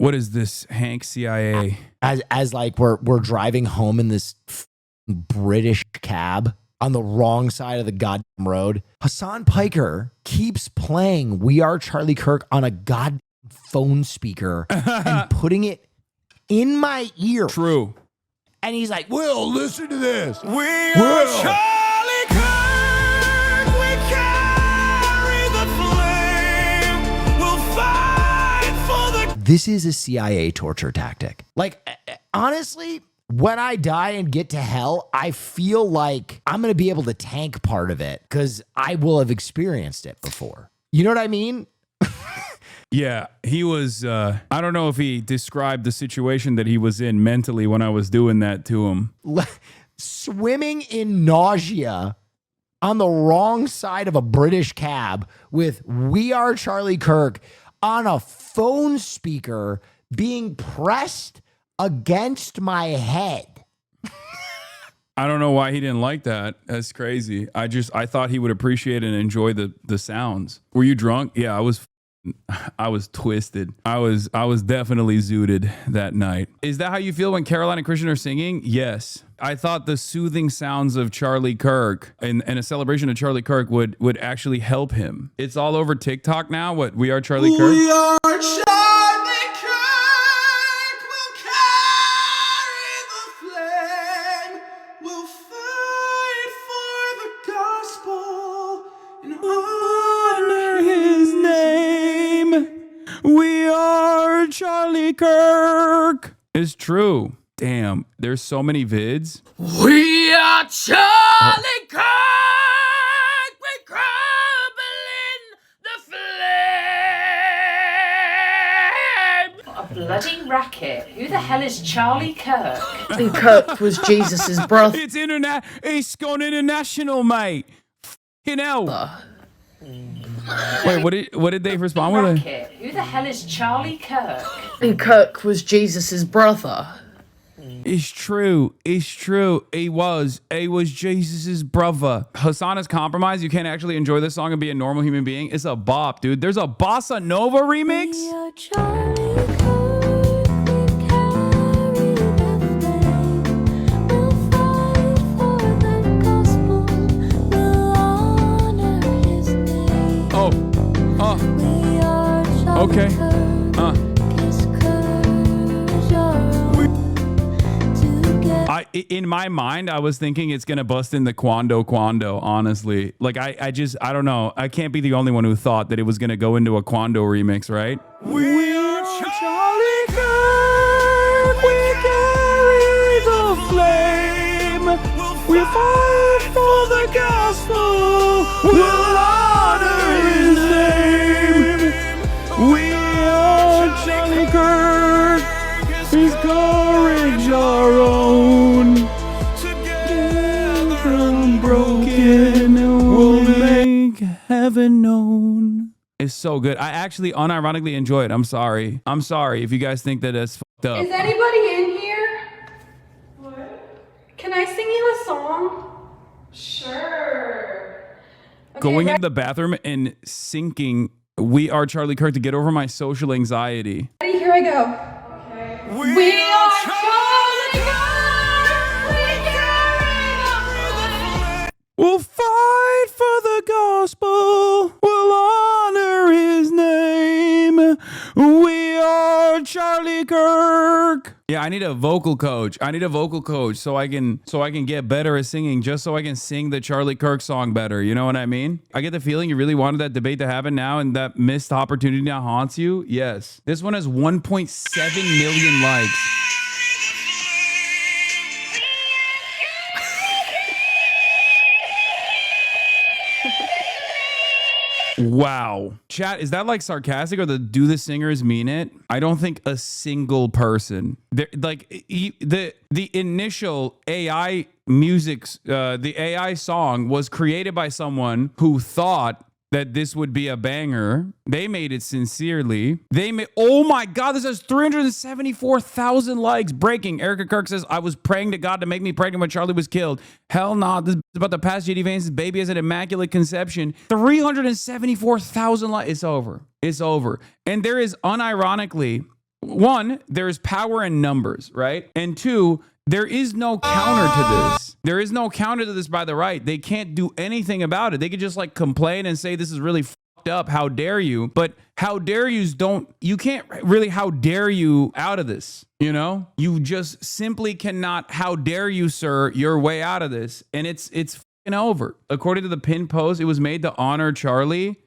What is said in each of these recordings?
What is this, Hank CIA? As like we're driving home in this British cab on the wrong side of the goddamn road. Hasan Piker keeps playing We Are Charlie Kirk on a goddamn phone speaker and putting it in my ear. True. And he's like, Will, listen to this. We are Charlie Kirk. We carry the flame. We'll fight for the... This is a CIA torture tactic. Like, honestly, when I die and get to hell, I feel like I'm going to be able to tank part of it because I will have experienced it before. You know what I mean? Yeah, he was, I don't know if he described the situation that he was in mentally when I was doing that to him. Swimming in nausea on the wrong side of a British cab with We Are Charlie Kirk on a phone speaker being pressed against my head. I don't know why he didn't like that. That's crazy. I thought he would appreciate and enjoy the sounds. Were you drunk? Yeah, I was twisted. I was definitely zooted that night. Is that how you feel when Caroline and Christian are singing? Yes. I thought the soothing sounds of Charlie Kirk and a celebration of Charlie Kirk would actually help him. It's all over TikTok now. What? We Are Charlie Kirk? We are Charlie Kirk. We'll carry the flame. We'll fight for the gospel and honor his name. We are Charlie Kirk. It's true. Damn, there's so many vids. We are Charlie Kirk. We crumble in the flame. What a bloody racket. Who the hell is Charlie Kirk? And Kirk was Jesus's brother. It's gone international, mate. Fucking hell. Wait, what did they respond with? Racket. Who the hell is Charlie Kirk? And Kirk was Jesus's brother. It's true. It's true. He was Jesus's brother. Hasan is compromised. You can't actually enjoy this song and be a normal human being. It's a bop, dude. There's a bossa nova remix. Okay. In my mind, I was thinking it's gonna bust in the Quando, honestly. Like I don't know. I can't be the only one who thought that it was gonna go into a Quando remix, right? We are Charlie Kirk. We carry the flame. We fight for the gospel. We'll honor his name. We are Charlie Kirk. His courage our own. Together unbroken, we'll make heaven known. It's so good. I actually unironically enjoy it. I'm sorry. I'm sorry if you guys think that it's fucked up. Is anybody in here? What? Can I sing you a song? Sure. Okay, Going into the bathroom and syncing We Are Charlie Kirk to get over my social anxiety. ready? Here I go. We are Charlie Kirk. We carry the flame. We'll fight for the gospel. We'll honor his name. We are Charlie Kirk. Yeah, I need a vocal coach. So I can get better at singing, just so I can sing the Charlie Kirk song better. You know what I mean? I get the feeling you really wanted that debate to happen now, and that missed opportunity now haunts you. Yes. This one has 1.7 million likes. Wow. Chat, is that like sarcastic, or do the singers mean it? I don't think a single person, the initial AI music, the AI song was created by someone who thought that this would be a banger. They made it sincerely. Oh my God, this has 374,000 likes. Breaking. Erica Kirk says, I was praying to God to make me pregnant when Charlie was killed. Hell no, this is about to pass JD Vance's baby as an immaculate conception. 374,000 likes. It's over. It's over. And there is unironically one, there's power in numbers, right? And two, there is no counter to this. There is no counter to this by the right. They can't do anything about it. They could just like complain and say, this is really fucked up. How dare you? But how dare yous you can't really how dare you out of this. You know, you just simply cannot, how dare you, sir, your way out of this. And it's fucking over. According to the pinned post, it was made to honor Charlie.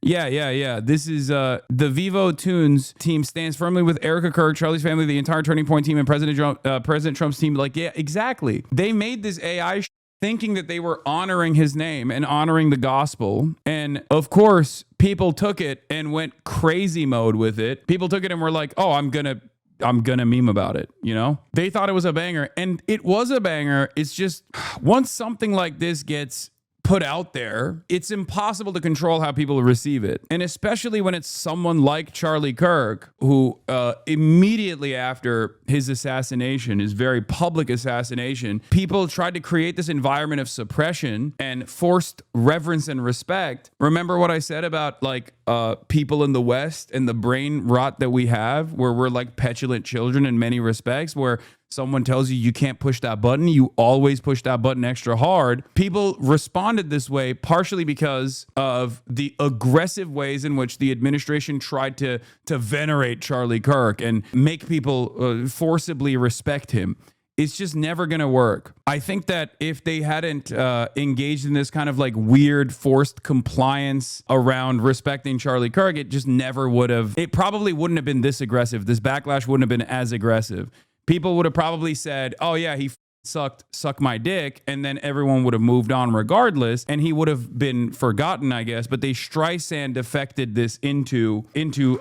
Yeah. This is the Vivo Tunes team stands firmly with Erica Kirk, Charlie's family, the entire Turning Point team, and President Trump's team. Like, yeah, exactly. They made this AI thinking that they were honoring his name and honoring the gospel. And of course, people took it and went crazy mode with it. People took it and were like, oh, I'm gonna meme about it. You know, they thought it was a banger, and it was a banger. It's just once something like this gets put out there, it's impossible to control how people receive it. And especially when it's someone like Charlie Kirk, who immediately after his assassination, his very public assassination, people tried to create this environment of suppression and forced reverence and respect. Remember what I said about like people in the West and the brain rot that we have, where we're like petulant children in many respects, where someone tells you can't push that button, you always push that button extra hard. People responded this way partially because of the aggressive ways in which the administration tried to venerate Charlie Kirk and make people forcibly respect him. It's just never going to work. I think that if they hadn't engaged in this kind of like weird forced compliance around respecting Charlie Kirk, it just never would have. It probably wouldn't have been this aggressive. This backlash wouldn't have been as aggressive. People would have probably said, oh yeah, he suck my dick, and then everyone would have moved on regardless, and he would have been forgotten, I guess. But they Streisand affected this into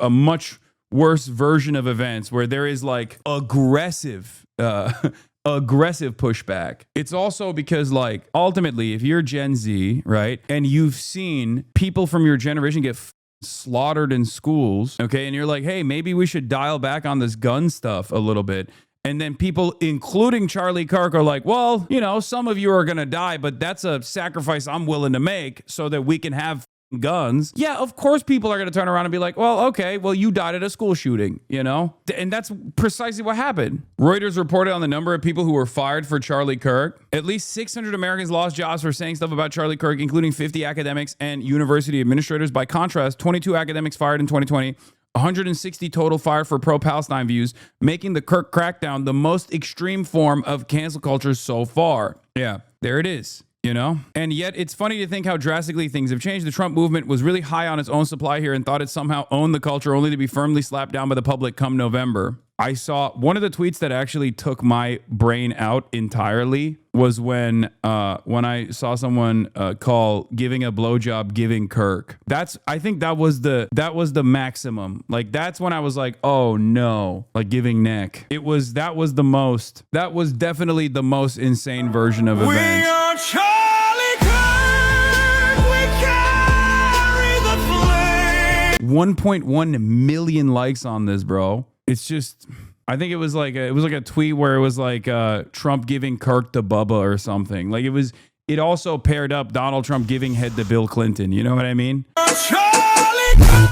a much worse version of events where there is like aggressive pushback. It's also because like ultimately, if you're Gen Z, right, and you've seen people from your generation get slaughtered in schools, okay, and you're like, hey, maybe we should dial back on this gun stuff a little bit. And then people, including Charlie Kirk, are like, well, you know, some of you are going to die, but that's a sacrifice I'm willing to make so that we can have guns. Yeah, of course people are going to turn around and be like, well, okay, well, you died at a school shooting, you know? And that's precisely what happened. Reuters reported on the number of people who were fired for Charlie Kirk. At least 600 Americans lost jobs for saying stuff about Charlie Kirk, including 50 academics and university administrators. By contrast, 22 academics fired in 2020. 160 total fired for pro-Palestine views, making the Kirk crackdown the most extreme form of cancel culture so far. Yeah, there it is, you know? And yet it's funny to think how drastically things have changed. The Trump movement was really high on its own supply here and thought it somehow owned the culture, only to be firmly slapped down by the public come November. I saw one of the tweets that actually took my brain out entirely was when I saw someone call giving a blowjob giving Kirk. I think that was the maximum. Like that's when I was like, oh no, like giving neck. That was definitely the most insane version of events. We are Charlie Kirk, we carry the flame. 1.1 million likes on this, bro. It's just, I think it was like a tweet where it was like Trump giving Kirk to Bubba or something. Like it also paired up Donald Trump giving head to Bill Clinton. You know what I mean? Charlie Kirk.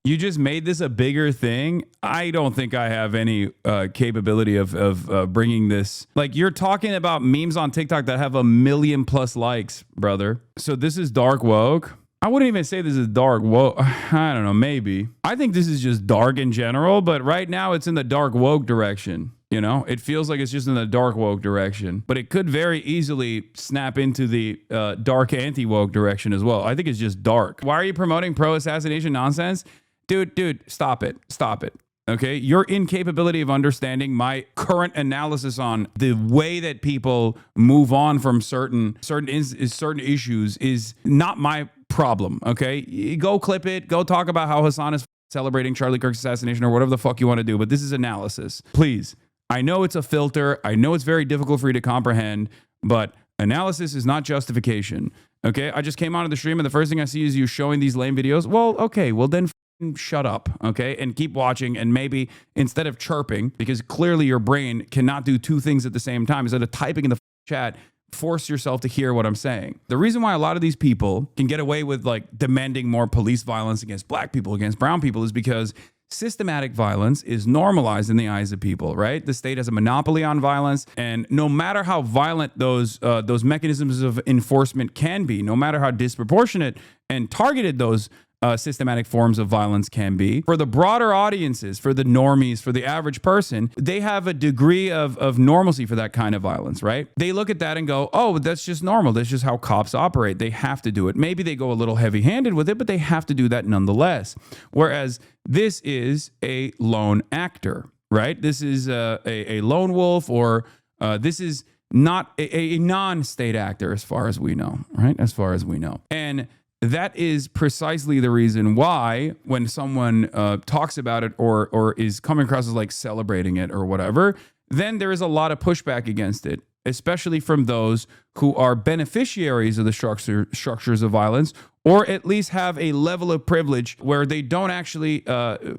You just made this a bigger thing. I don't think I have any capability of bringing this. Like you're talking about memes on TikTok that have 1 million plus likes, brother. So this is dark woke. I wouldn't even say this is dark woke. I don't know, maybe. I think this is just dark in general, but right now it's in the dark woke direction. You know, it feels like it's just in the dark woke direction, but it could very easily snap into the dark anti-woke direction as well. I think it's just dark. Why are you promoting pro-assassination nonsense? Dude, stop it. Okay, your incapability of understanding my current analysis on the way that people move on from certain issues is not my problem. Okay, go clip it. Go talk about how Hasan is celebrating Charlie Kirk's assassination or whatever the fuck you want to do. But this is analysis, please. I know it's a filter. I know it's very difficult for you to comprehend, but analysis is not justification. Okay, I just came onto the stream and the first thing I see is you showing these lame videos. Well, okay, well then shut up, okay, and keep watching, and maybe instead of chirping, because clearly your brain cannot do two things at the same time, instead of typing in the chat, force yourself to hear what I'm saying. The reason why a lot of these people can get away with like demanding more police violence against black people, against brown people, is because systematic violence is normalized in the eyes of people, right? The state has a monopoly on violence, and no matter how violent those mechanisms of enforcement can be, no matter how disproportionate and targeted those systematic forms of violence can be, for the broader audiences, for the normies, for the average person, they have a degree of normalcy for that kind of violence, right? They look at that and go, oh, that's just normal. That's just how cops operate. They have to do it. Maybe they go a little heavy-handed with it, but they have to do that nonetheless. Whereas this is a lone actor, right? This is a lone wolf, or this is not a non-state actor as far as we know, right? As far as we know. And that is precisely the reason why when someone talks about it or is coming across as like celebrating it or whatever, then there is a lot of pushback against it, especially from those who are beneficiaries of the structures of violence, or at least have a level of privilege where they don't actually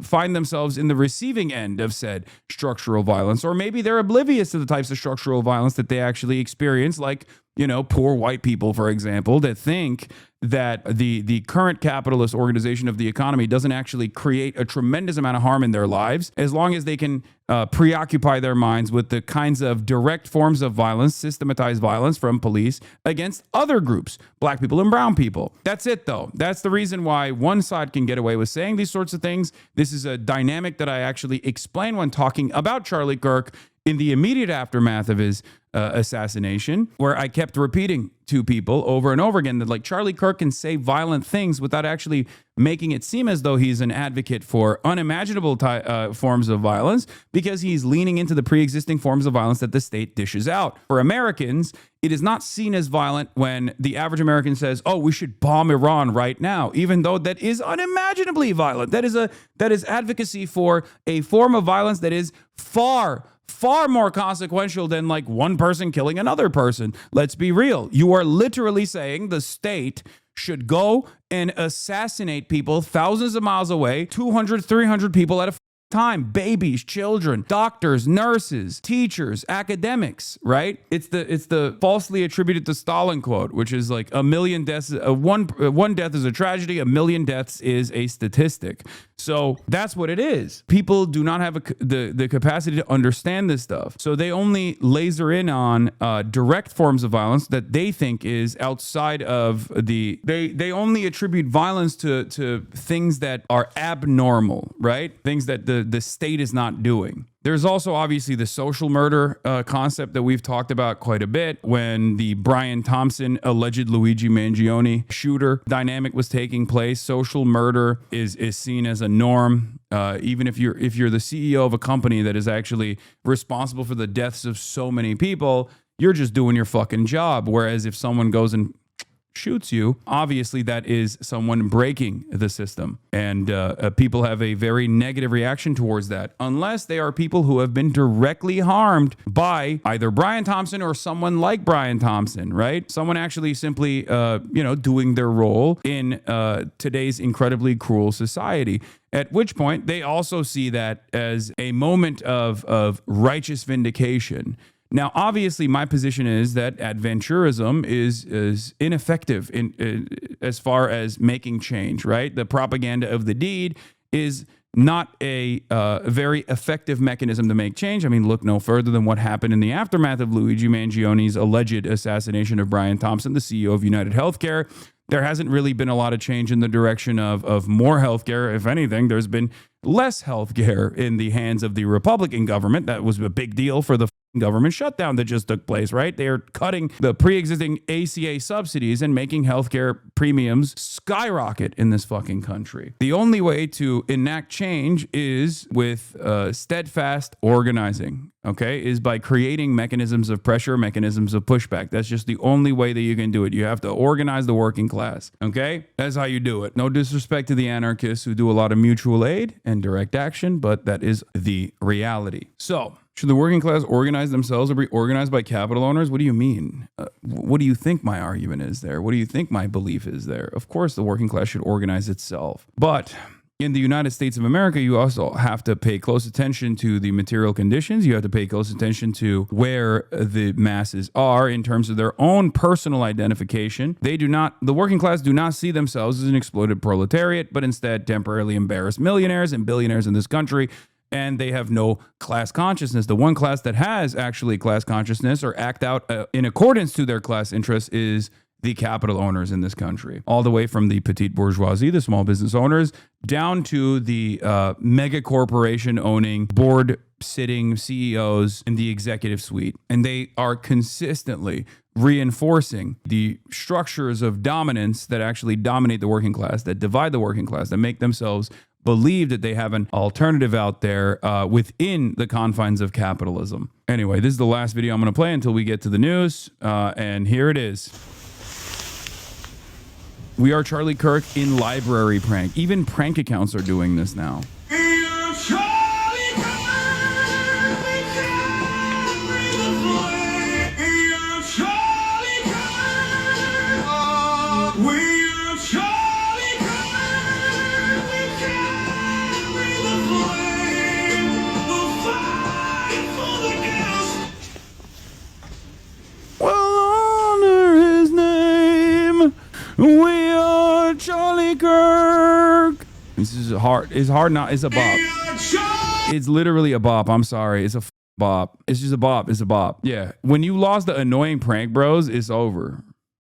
find themselves in the receiving end of said structural violence, or maybe they're oblivious to the types of structural violence that they actually experience, like, you know, poor white people, for example, that think that the current capitalist organization of the economy doesn't actually create a tremendous amount of harm in their lives, as long as they can preoccupy their minds with the kinds of direct forms of violence, systematized violence from police against other groups, black people and brown people. That's it, though. That's the reason why one side can get away with saying these sorts of things. This is a dynamic that I actually explain when talking about Charlie Kirk in the immediate aftermath of his assassination, where I kept repeating to people over and over again that like Charlie Kirk can say violent things without actually making it seem as though he's an advocate for unimaginable forms of violence, because he's leaning into the pre-existing forms of violence that the state dishes out. For Americans, it is not seen as violent when the average American says, oh, we should bomb Iran right now, even though that is unimaginably violent. That is advocacy for a form of violence that is far more consequential than like one person killing another person. Let's be real. You are literally saying the state should go and assassinate people thousands of miles away, 200, 300 people at a time, babies, children, doctors, nurses, teachers, academics, right? It's the falsely attributed to Stalin quote, which is like a million deaths, one death is a tragedy, a million deaths is a statistic. So that's what it is. People do not have the capacity to understand this stuff. So they only laser in on direct forms of violence that they think is outside of they only attribute violence to things that are abnormal, right? Things that the state is not doing. There's also obviously the social murder concept that we've talked about quite a bit. When the Brian Thompson alleged Luigi Mangione shooter dynamic was taking place, social murder is seen as a norm. Even if you're the CEO of a company that is actually responsible for the deaths of so many people, you're just doing your fucking job. Whereas if someone goes and shoots you, obviously that is someone breaking the system, and people have a very negative reaction towards that, unless they are people who have been directly harmed by either Brian Thompson or someone like Brian Thompson, right? Someone actually simply doing their role in today's incredibly cruel society, at which point they also see that as a moment of righteous vindication. Now, obviously, my position is that adventurism is ineffective as far as making change, right? The propaganda of the deed is not a very effective mechanism to make change. I mean, look no further than what happened in the aftermath of Luigi Mangione's alleged assassination of Brian Thompson, the CEO of United Healthcare. There hasn't really been a lot of change in the direction of more healthcare. If anything, there's been less healthcare in the hands of the Republican government. That was a big deal for the government shutdown that just took place, right? They are cutting the pre-existing ACA subsidies and making healthcare premiums skyrocket in this fucking country. The only way to enact change is with steadfast organizing, okay? Is by creating mechanisms of pressure, mechanisms of pushback. That's just the only way that you can do it. You have to organize the working class, okay? That's how you do it. No disrespect to the anarchists who do a lot of mutual aid and direct action, but that is the reality. So, should the working class organize themselves or be organized by capital owners? What do you mean? What do you think my argument is there? What do you think my belief is there? Of course, the working class should organize itself. But In the United States of America, you also have to pay close attention to the material conditions. You have to pay close attention to where the masses are in terms of their own personal identification. The working class do not see themselves as an exploited proletariat, but instead temporarily embarrassed millionaires and billionaires in this country. And they have no class consciousness. The one class that has actually class consciousness or act out in accordance to their class interests is the capital owners in this country, all the way from the petite bourgeoisie, the small business owners, down to the mega corporation owning, board sitting CEOs in the executive suite. And they are consistently reinforcing the structures of dominance that actually dominate the working class, that divide the working class, that make themselves believe that they have an alternative out there within the confines of capitalism. Anyway, this is the last video I'm going to play until we get to the news. And here it is. We Are Charlie Kirk in library prank. Even prank accounts are doing this now. We are Charlie Kirk. We carry the flag. We are Charlie Kirk. We are Charlie Kirk. We carry the flag. We'll fight for the cause. We'll honor his name. We are Charlie Kirk. This is hard. It's hard not. It's a bop. It's literally a bop. I'm sorry. It's a bop. It's just a bop. It's a bop. Yeah. When you lost the annoying prank bros, it's over.